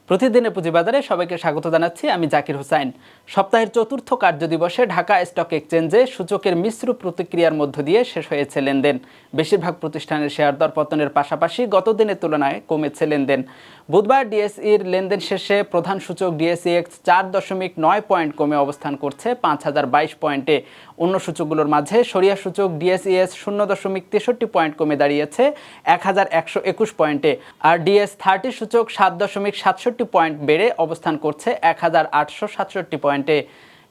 প্রতিদিনের পুঁজিবাজারে সবাইকে স্বাগত জানাচ্ছি। আমি জাকির হোসাইন। সপ্তাহের চতুর্থ কার্যদিবসে ঢাকা স্টক এক্সচেঞ্জে সূচকের মিশ্র প্রতিক্রিয়ার মধ্য দিয়ে শেষ হয়েছে লেনদেন। বেশিরভাগ প্রতিষ্ঠানের শেয়ার দর পতনের পাশাপাশি গত দিনের তুলনায় কমেছে লেনদেন। বুধবার ডিএসইর লেনদেন শেষে প্রধান সূচক ডিএসইএক্স 4.9 পয়েন্ট কমে অবস্থান করছে 5022 পয়েন্টে। অন্য সূচকগুলোর মাঝে সরিয়া সূচক ডিএসইএস 0.63 পয়েন্ট কমে দাঁড়িয়েছে 1121 পয়েন্টে, আর ডিএস30 সূচক 7.67 পয়েন্ট বেড়ে অবস্থান করছে 1867 পয়েন্টে।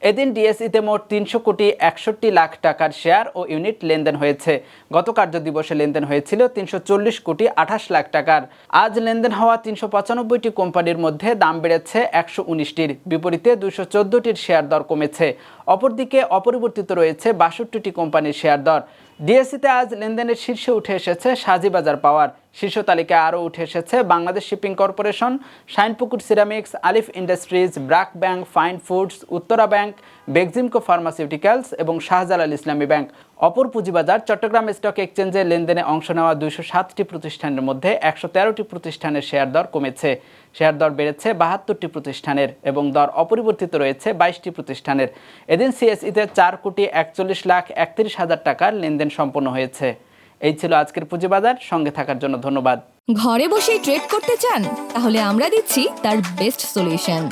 এদিন ডিএসইতে মোট 300,61,00,000 টাকার শেয়ার ও ইউনিট লেনদেন হয়েছে। গত কার্যদিবসে লেনদেন হয়েছিল 340,28,00,000 টাকার। আজ লেনদেন হওয়া 395টি কোম্পানির মধ্যে দাম বেড়েছে 119টির, বিপরীতে 214টির শেয়ার দর কমেছে। অপরদিকে অপরিবর্তিত রয়েছে 62টি কোম্পানির শেয়ার দর। ডিএসইতে আজ লেনদেনের শীর্ষে উঠে এসেছে সাজিবাজার পাওয়ার। শীর্ষ তালিকায় আরও উঠে এসেছে Bangladesh Shipping Corporation, Shinepukur Ceramics, Alif Industries, BRAC Bank, Fine Foods, Uttara Bank, Beximco Pharmaceuticals এবং শাহজালাল ইসলামী ব্যাংক। অপর পুঁজিবাজার চট্টগ্রাম স্টক এক্সচেঞ্জে লেনদেনে অংশ নেওয়া 207টি প্রতিষ্ঠানের মধ্যে 113টি প্রতিষ্ঠানের শেয়ার দর কমেছে। শেয়ার দর বেড়েছে 72টি প্রতিষ্ঠানের এবং দর অপরিবর্তিত রয়েছে 22টি প্রতিষ্ঠানের। এদিন সিএসইতে 4,41,31,000 টাকার লেনদেন সম্পন্ন হয়েছে। এই ছিল আজকের পুঁজিবাজার। সঙ্গে থাকার জন্য ধন্যবাদ। ঘরে বসেই ট্রেড করতে চান? তাহলে আমরা দিচ্ছি তার বেস্ট সলিউশন।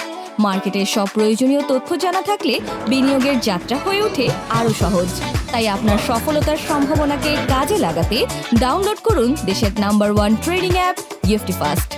মার্কেটের সব প্রয়োজনীয় তথ্য জানা থাকলে বিনিয়োগের যাত্রা হয়ে ওঠে আরো সহজ। তাই আপনার সফলতার সম্ভাবনাকে কাজে লাগাতে ডাউনলোড করুন দেশের নাম্বার 1 ট্রেডিং অ্যাপ গিফটি ফাস্ট।